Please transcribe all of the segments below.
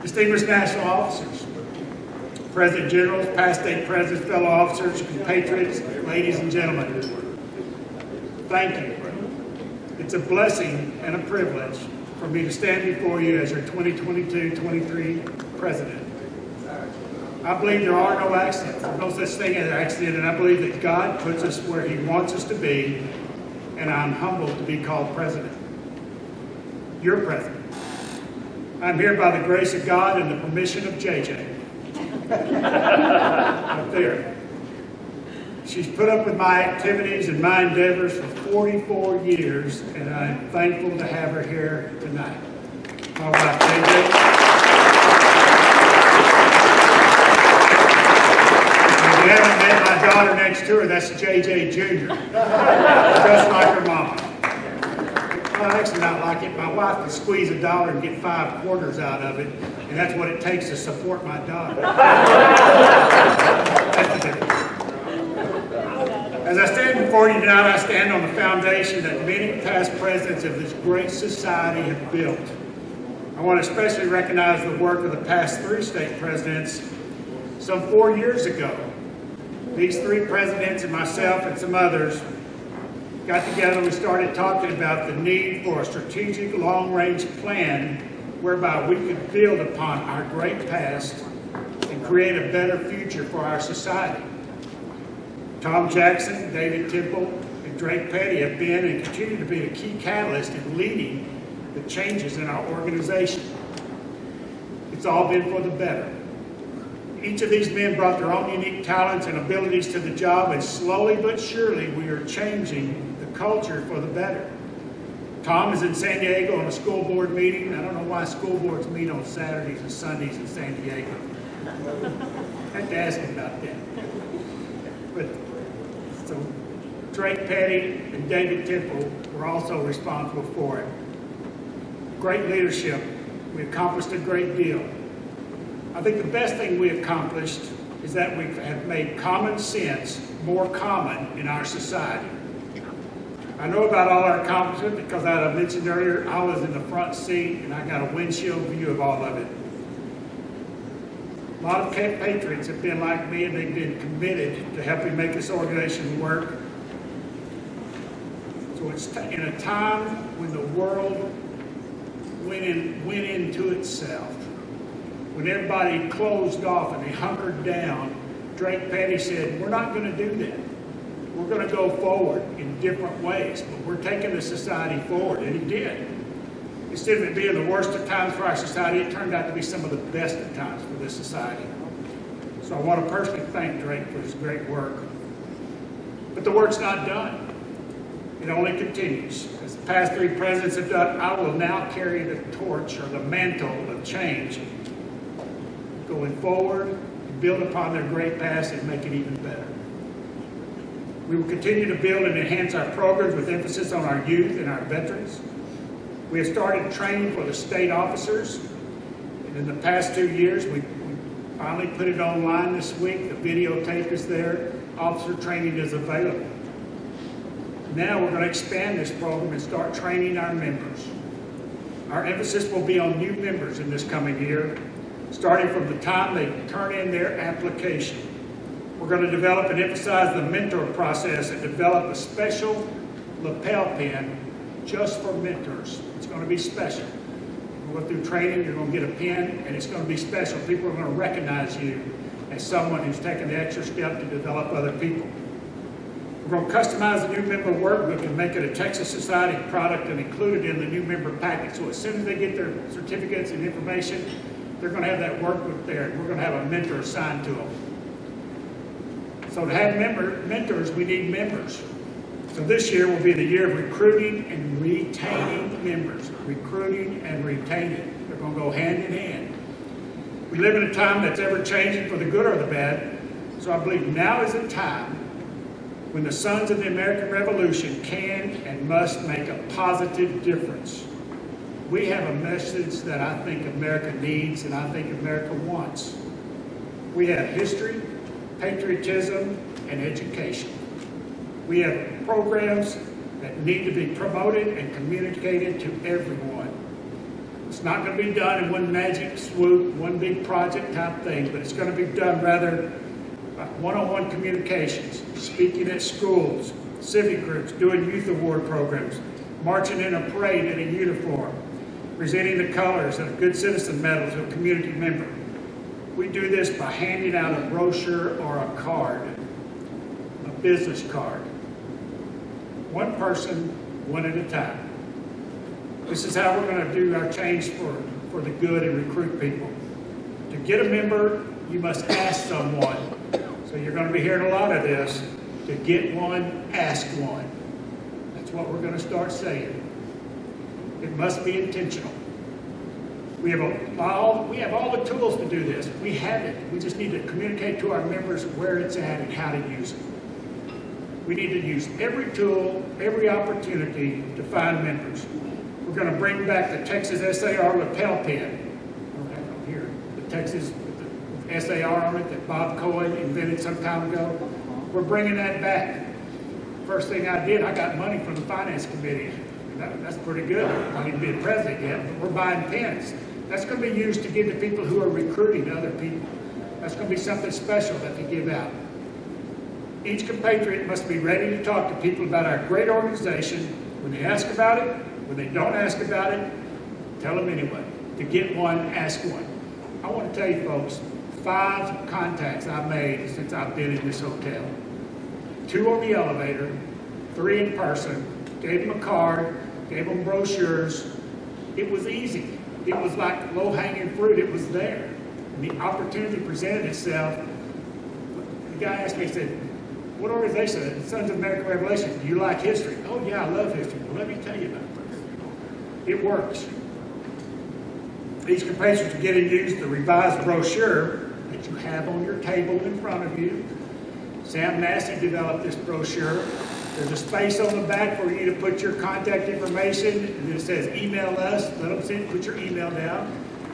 Distinguished national officers, President Generals, past state presidents, fellow officers, compatriots, ladies and gentlemen, thank you. It's a blessing and a privilege for me to stand before you as your 2022-23 President. I believe there are no accidents. There's no such thing as an accident, and I believe that God puts us where He wants us to be, and I'm humbled to be called President. Your President. I'm here by the grace of God and the permission of JJ. Up there. She's put up with my activities and my endeavors for 44 years, and I'm thankful to have her here tonight. My wife, JJ. If you haven't met my daughter next to her, that's JJ Jr. Just like her mama. Well, actually not like it. My wife can squeeze $1 and get 5 quarters out of it, and that's what it takes to support my daughter. That's the difference. As I stand before you tonight, I stand on the foundation that many past presidents of this great society have built. I want to especially recognize the work of the past 3 state presidents. Some 4 years ago, these 3 presidents and myself and some others got together and we started talking about the need for a strategic long-range plan whereby we could build upon our great past and create a better future for our society. Tom Jackson, David Temple, and Drake Petty have been and continue to be a key catalyst in leading the changes in our organization. It's all been for the better. Each of these men brought their own unique talents and abilities to the job, and slowly but surely we are changing the culture for the better. Tom is in San Diego on a school board meeting. I don't know why school boards meet on Saturdays and Sundays in San Diego. I have to ask him about that. But so Drake Petty and David Temple were also responsible for it. Great leadership. We accomplished a great deal. I think the best thing we accomplished is that we have made common sense more common in our society. I know about all our accomplishments because, as I mentioned earlier, I was in the front seat and I got a windshield view of all of it. A lot of patriots have been like me, and they've been committed to helping make this organization work. So it's in a time when the world went into itself, when everybody closed off and they hunkered down, Drake Petty said, we're not going to do that. We're going to go forward in different ways, but we're taking the society forward, and he did. Instead of it being the worst of times for our society, it turned out to be some of the best of times for this society. So I want to personally thank Drake for his great work. But the work's not done. It only continues. As the past 3 presidents have done, I will now carry the torch or the mantle of change, going forward, build upon their great past and make it even better. We will continue to build and enhance our programs with emphasis on our youth and our veterans. We have started training for the state officers, and in the past 2 years, we finally put it online this week. The videotape is there. Officer training is available. Now we're going to expand this program and start training our members. Our emphasis will be on new members in this coming year, starting from the time they turn in their application. We're going to develop and emphasize the mentor process and develop a special lapel pin just for mentors. It's going to be special. We'll go through training, you're going to get a pin, and it's going to be special. People are going to recognize you as someone who's taken the extra step to develop other people. We're going to customize the new member workbook and make it a Texas Society product and include it in the new member package. So as soon as they get their certificates and information, they're going to have that workbook there, and we're going to have a mentor assigned to them. So to have mentors, we need members. So this year will be the year of recruiting and retaining members. Recruiting and retaining. They're going to go hand in hand. We live in a time that's ever changing for the good or the bad. So I believe now is the time when the sons of the American Revolution can and must make a positive difference. We have a message that I think America needs and I think America wants. We have history, patriotism, and education. We have programs that need to be promoted and communicated to everyone. It's not going to be done in one magic swoop, one big project type thing, but it's going to be done rather one-on-one communications, speaking at schools, civic groups, doing youth award programs, marching in a parade in a uniform, presenting the colors of Good Citizen Medal to a community member. We do this by handing out a brochure or a card, a business card. One person, one at a time. This is how we're going to do our change for the good and recruit people. To get a member, you must ask someone. So you're going to be hearing a lot of this. To get one, ask one. That's what we're going to start saying. It must be intentional. We have all the tools to do this. We have it. We just need to communicate to our members where it's at and how to use it. We need to use every tool, every opportunity to find members. We're going to bring back the Texas SAR lapel pin. Here, the Texas with the SAR on it that Bob Cohen invented some time ago. We're bringing that back. First thing I did, I got money from the finance committee. That's pretty good. I didn't be the president yet, but we're buying pins. That's going to be used to give to people who are recruiting other people. That's going to be something special that they give out. Each compatriot must be ready to talk to people about our great organization. When they ask about it, when they don't ask about it, tell them anyway. To get one, ask one. I want to tell you folks, 5 contacts I've made since I've been in this hotel. 2 on the elevator, 3 in person, gave them a card, gave them brochures. It was easy. It was like low-hanging fruit. It was there. And the opportunity presented itself. The guy asked me, he said, what organization is it? Sons of American Revelation. Do you like history? Oh, yeah, I love history. Well, let me tell you about it. It works. These compatriots are getting used the revised brochure that you have on your table in front of you. Sam Massey developed this brochure. There's a space on the back for you to put your contact information, and it says email us. Let them put your email down.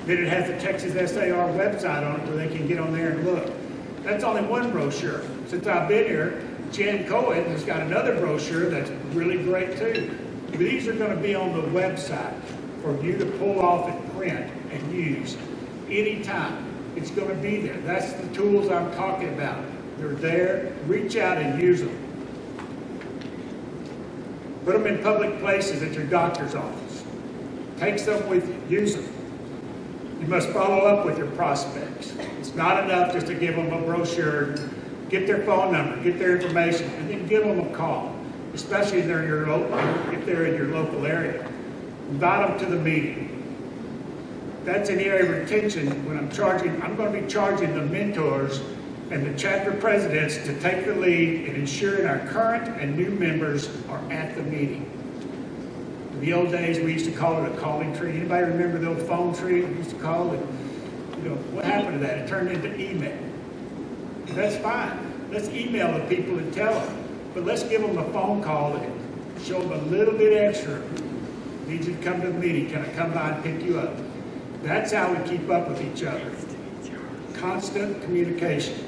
Then it has the Texas SAR website on it where they can get on there and look. That's only one brochure. Since I've been here, Jen Cohen has got another brochure that's really great too. These are going to be on the website for you to pull off and print and use anytime. It's going to be there. That's the tools I'm talking about. They're there. Reach out and use them. Put them in public places at your doctor's office. Take some with you. Use them. You must follow up with your prospects. It's not enough just to give them a brochure, get their phone number, get their information, and then give them a call, especially if they're in your local area. Invite them to the meeting. That's an area of retention when I'm going to be charging the mentors and the chapter presidents to take the lead in ensuring our current and new members are at the meeting. In the old days, we used to call it a calling tree. Anybody remember the old phone tree we used to call it? What happened to that? It turned into email. That's fine. Let's email the people and tell them. But let's give them a phone call and show them a little bit extra. Need you to come to the meeting. Can I come by and pick you up? That's how we keep up with each other. Constant communication.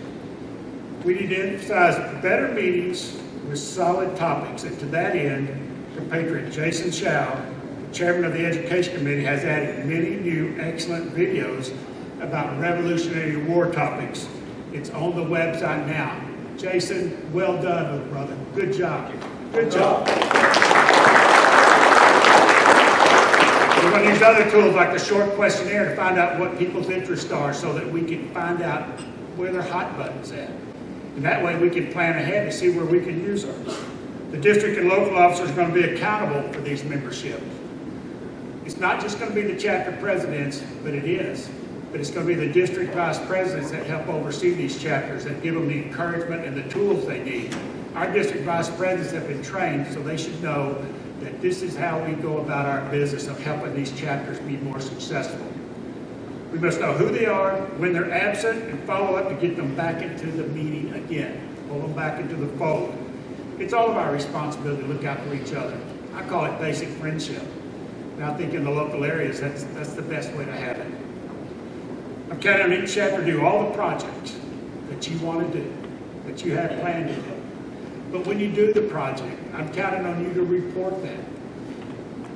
We need to emphasize better meetings with solid topics. And to that end, compatriot Jason Shaw, the chairman of the Education Committee, has added many new excellent videos about Revolutionary War topics. It's on the website now. Jason, well done, little brother. Good job. Good job. We're going to use other tools like the short questionnaire to find out what people's interests are so that we can find out where their hot button's at. And that way we can plan ahead to see where we can use them. The district and local officers are going to be accountable for these memberships. It's not just going to be the chapter presidents, but it is. But it's going to be the district vice presidents that help oversee these chapters and give them the encouragement and the tools they need. Our district vice presidents have been trained, so they should know that this is how we go about our business of helping these chapters be more successful. We must know who they are, when they're absent, and follow up to get them back into the meeting again. Pull them back into the fold. It's all of our responsibility to look out for each other. I call it basic friendship. And I think in the local areas, that's the best way to have it. I'm counting on each chapter to do all the projects that you want to do, that you have planned to do. But when you do the project, I'm counting on you to report that.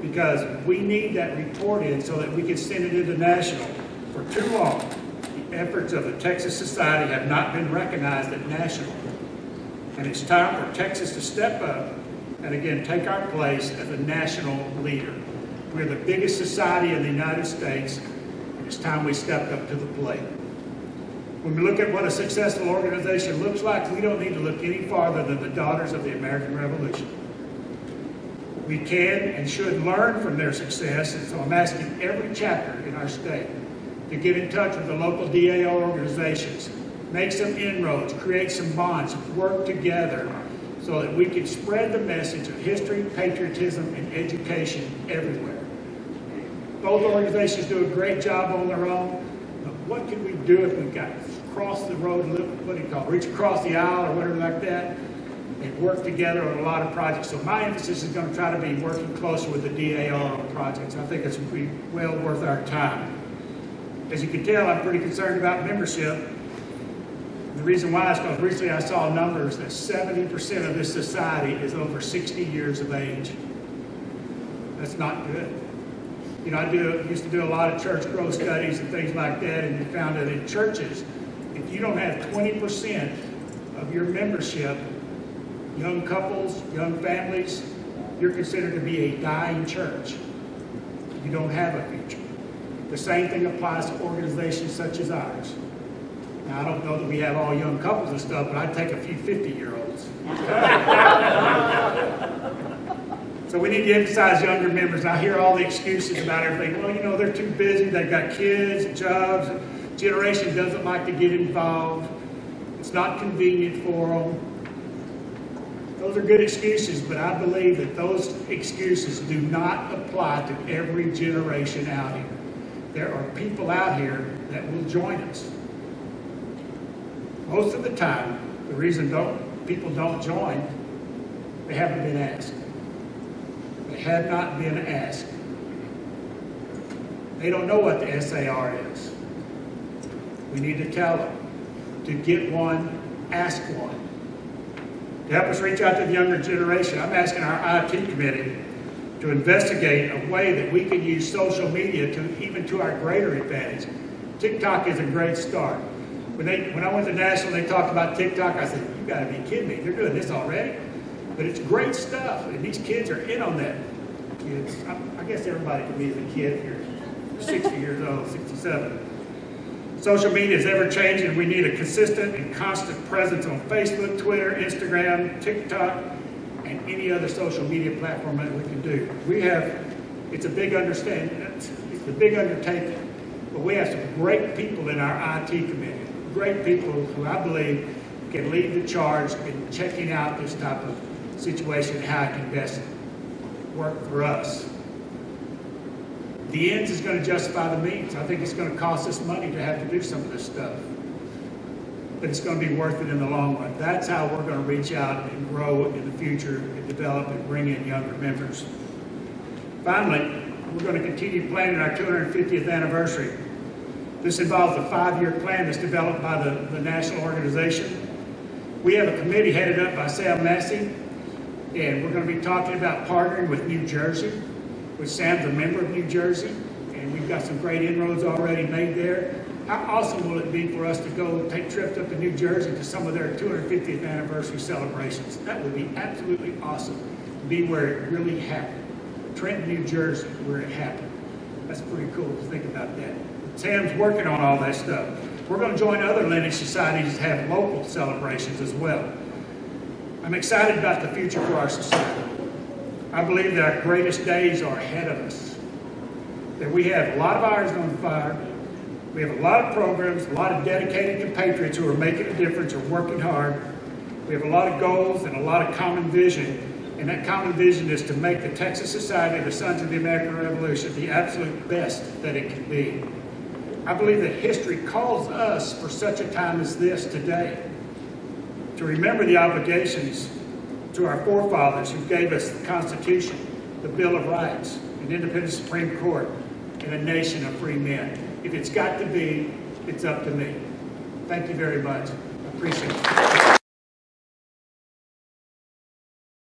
because we need that report in so that we can send it into national. For too long, the efforts of the Texas Society have not been recognized at national. And it's time for Texas to step up and again take our place as a national leader. We're the biggest society in the United States, and it's time we stepped up to the plate. When we look at what a successful organization looks like, we don't need to look any farther than the Daughters of the American Revolution. We can and should learn from their success, and so I'm asking every chapter in our state to get in touch with the local DAO organizations, make some inroads, create some bonds, work together so that we can spread the message of history, patriotism, and education everywhere. Both organizations do a great job on their own, but what can we do if we got cross the road, what do you call it, reach across the aisle or whatever like that, and work together on a lot of projects. So my emphasis is going to try to be working closer with the DAO on projects. I think it's well worth our time. As you can tell, I'm pretty concerned about membership. The reason why is because recently I saw numbers that 70% of this society is over 60 years of age. That's not good. You know, I used to do a lot of church growth studies and things like that, and we found that in churches, if you don't have 20% of your membership, young couples, young families, you're considered to be a dying church. You don't have a future. The same thing applies to organizations such as ours. Now, I don't know that we have all young couples and stuff, but I'd take a few 50-year-olds. So we need to emphasize younger members. I hear all the excuses about everything. Well, you know, they're too busy. They've got kids, jobs. Generation doesn't like to get involved. It's not convenient for them. Those are good excuses, but I believe that those excuses do not apply to every generation out here. There are people out here that will join us. Most of the time, the reason people don't join, they haven't been asked. They have not been asked. They don't know what the SAR is. We need to tell them. To get one, ask one. To help us reach out to the younger generation, I'm asking our IT committee to investigate a way that we can use social media even to our greater advantage. TikTok is a great start. When I went to national, they talked about TikTok. I said, "You got to be kidding me! They're doing this already." But it's great stuff, and these kids are in on that. Kids, I guess everybody can be a kid if you're 60 years old, 67. Social media is ever changing. We need a consistent and constant presence on Facebook, Twitter, Instagram, TikTok, and any other social media platform that we can do. It's a big undertaking, but we have some great people in our IT committee, great people who I believe can lead the charge in checking out this type of situation and how it can best work for us. The ends is going to justify the means. I think it's going to cost us money to have to do some of this stuff, but it's going to be worth it in the long run. That's how we're going to reach out and grow in the future and develop and bring in younger members. Finally, we're going to continue planning our 250th anniversary. This involves a 5-year plan that's developed by the national organization. We have a committee headed up by Sam Massey, and we're going to be talking about partnering with New Jersey, which Sam's a member of New Jersey, and we've got some great inroads already made there. How awesome will it be for us to go take trips up to New Jersey to some of their 250th anniversary celebrations? That would be absolutely awesome to be where it really happened. Trenton, New Jersey, where it happened. That's pretty cool to think about that. Sam's working on all that stuff. We're going to join other lineage societies to have local celebrations as well. I'm excited about the future for our society. I believe that our greatest days are ahead of us. That we have a lot of irons on the fire. We have a lot of programs, a lot of dedicated compatriots who are making a difference, are working hard. We have a lot of goals and a lot of common vision. And that common vision is to make the Texas Society of the Sons of the American Revolution the absolute best that it can be. I believe that history calls us for such a time as this today, to remember the obligations to our forefathers who gave us the Constitution, the Bill of Rights, an independent Supreme Court, and a nation of free men. If it's got to be, it's up to me. Thank you very much. I appreciate it.